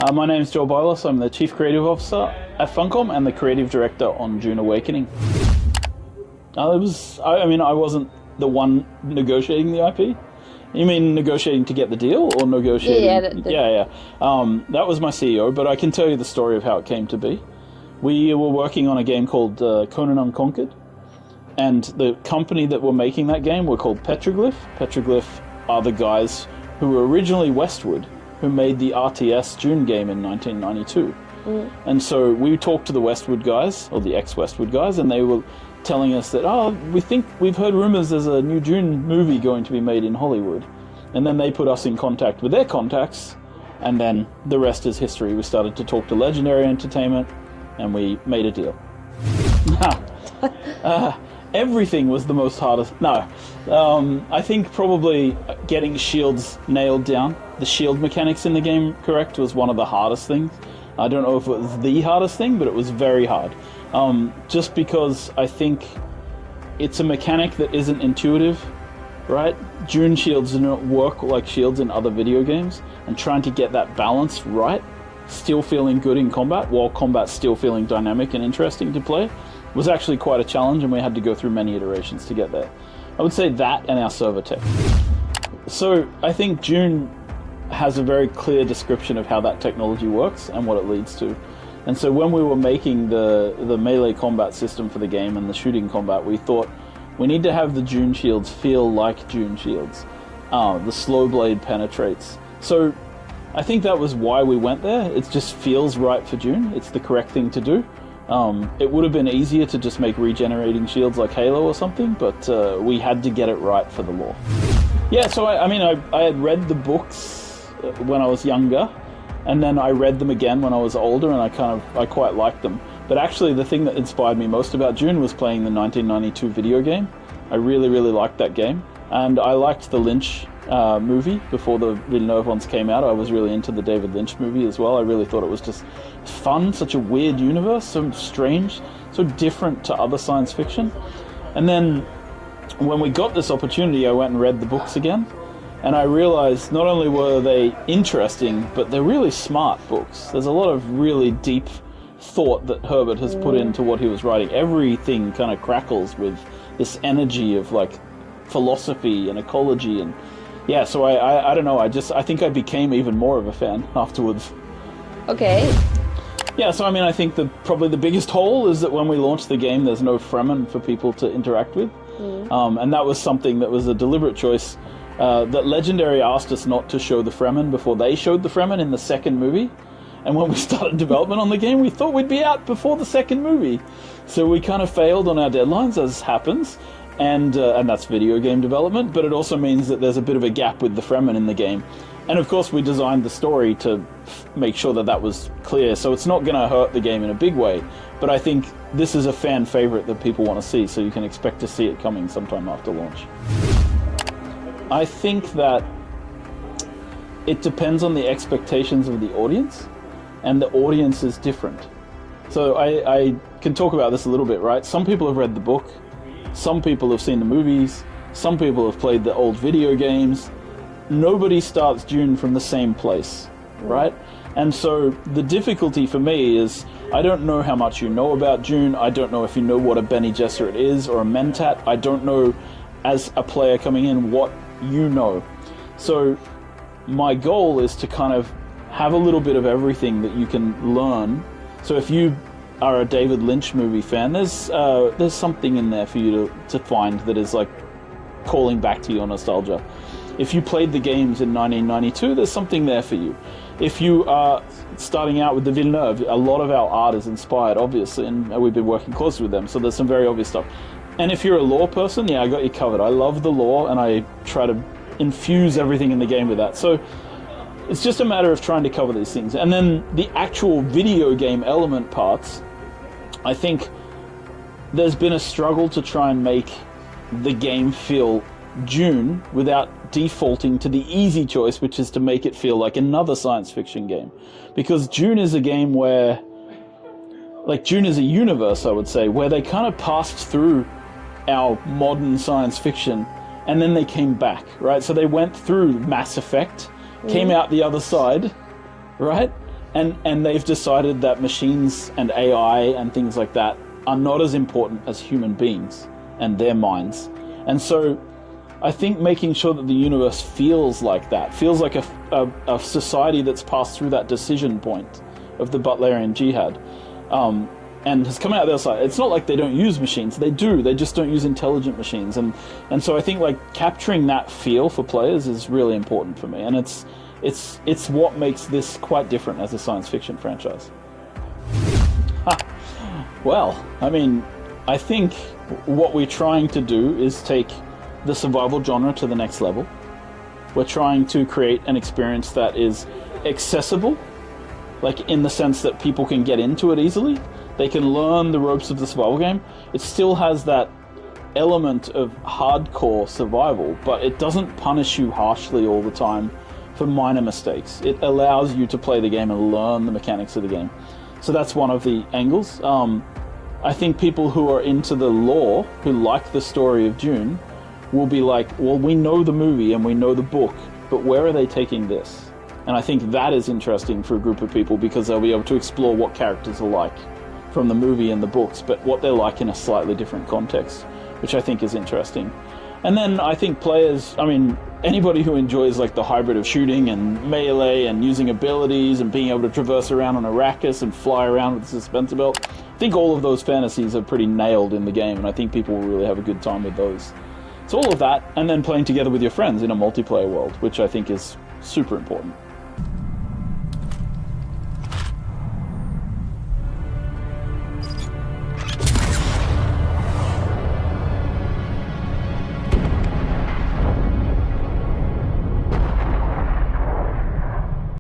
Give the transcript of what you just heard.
My name's Joel Bylos. I'm the Chief Creative Officer at Funcom and the Creative Director on Dune Awakening. I wasn't the one negotiating the IP. You mean negotiating to get the deal or negotiating? Yeah. That was my CEO, but I can tell you the story of how it came to be. We were working on a game called Conan Unconquered, and the company that were making that game were called Petroglyph. Petroglyph are the guys who were originally Westwood, who made the RTS Dune game in 1992. And so we talked to the Westwood guys, or the ex-Westwood guys, and they were telling us that, we've heard rumors there's a new Dune movie going to be made in Hollywood. And then they put us in contact with their contacts, and then the rest is history. We started to talk to Legendary Entertainment, and we made a deal. Everything was the most hardest. No. I think probably getting shields nailed down, the shield mechanics in the game correct, was one of the hardest things. I don't know if it was the hardest thing, but it was very hard. Just because I think it's a mechanic that isn't intuitive, right? Dune shields do not work like shields in other video games, and trying to get that balance right, still feeling good in combat, while combat still feeling dynamic and interesting to play, was actually quite a challenge, and we had to go through many iterations to get there. I would say that and our server tech. So I think Dune has a very clear description of how that technology works and what it leads to. And so when we were making the melee combat system for the game and the shooting combat, we thought we need to have the Dune shields feel like Dune shields. The slow blade penetrates. So I think that was why we went there. It just feels right for Dune. It's the correct thing to do. It would have been easier to just make regenerating shields like Halo or something, but we had to get it right for the lore. Yeah, so I had read the books when I was younger, and then I read them again when I was older, and I quite liked them. But actually the thing that inspired me most about Dune was playing the 1992 video game. I really, really liked that game. And I liked the Lynch movie before the Villeneuve ones came out. I was really into the David Lynch movie as well. I really thought it was just fun, such a weird universe, so strange, so different to other science fiction. And then when we got this opportunity, I went and read the books again. And I realized not only were they interesting, but they're really smart books. There's a lot of really deep thought that Herbert has put into what he was writing. Everything kind of crackles with this energy of like philosophy and ecology, and yeah, so I don't know, I think I became even more of a fan afterwards. Okay. Yeah, so I think probably the biggest hole is that when we launched the game, there's no Fremen for people to interact with. And that was something that was a deliberate choice. That Legendary asked us not to show the Fremen before they showed the Fremen in the second movie. And when we started development on the game, we thought we'd be out before the second movie. So we kind of failed on our deadlines, as happens. And that's video game development, but it also means that there's a bit of a gap with the Fremen in the game. And of course we designed the story to make sure that was clear, so it's not going to hurt the game in a big way. But I think this is a fan favorite that people want to see, so you can expect to see it coming sometime after launch. I think that it depends on the expectations of the audience, and the audience is different. So I can talk about this a little bit, right? Some people have read the book, some people have seen the movies, some people have played the old video games. Nobody starts Dune from the same place, right? And so the difficulty for me is, I don't know how much you know about Dune. I don't know if you know what a Bene Gesserit is or a Mentat. I don't know, as a player coming in, what you know. So my goal is to kind of have a little bit of everything that you can learn. So if you are a David Lynch movie fan, there's something in there for you to find that is like calling back to your nostalgia. If you played the games in 1992, there's something there for you. If you are starting out with the Villeneuve, a lot of our art is inspired, obviously, and we've been working closely with them, so there's some very obvious stuff. And if you're a lore person, yeah, I got you covered. I love the lore, and I try to infuse everything in the game with that. So it's just a matter of trying to cover these things. And then the actual video game element parts, I think there's been a struggle to try and make the game feel Dune without defaulting to the easy choice, which is to make it feel like another science fiction game. Because Dune is a game where, like, Dune is a universe, I would say, where they kind of passed through our modern science fiction and then they came back, right? So they went through Mass Effect, came out the other side, right? And they've decided that machines and AI and things like that are not as important as human beings and their minds. And so I think making sure that the universe feels like that, feels like a society that's passed through that decision point of the Butlerian Jihad, and has come out the other side. It's not like they don't use machines. They do. They just don't use intelligent machines. And so I think like capturing that feel for players is really important for me. And it's what makes this quite different as a science fiction franchise. Well, I mean, I think what we're trying to do is take the survival genre to the next level. We're trying to create an experience that is accessible, like in the sense that people can get into it easily. They can learn the ropes of the survival game. It still has that element of hardcore survival, but it doesn't punish you harshly all the time for minor mistakes. It allows you to play the game and learn the mechanics of the game. So that's one of the angles. I think people who are into the lore, who like the story of Dune, will be like, well, we know the movie and we know the book, but where are they taking this? And I think that is interesting for a group of people because they'll be able to explore what characters are like from the movie and the books, but what they're like in a slightly different context, which I think is interesting. And then I think players, I mean, anybody who enjoys like the hybrid of shooting and melee and using abilities and being able to traverse around on Arrakis and fly around with the suspensor belt, I think all of those fantasies are pretty nailed in the game, and I think people will really have a good time with those. So all of that, and then playing together with your friends in a multiplayer world, which I think is super important.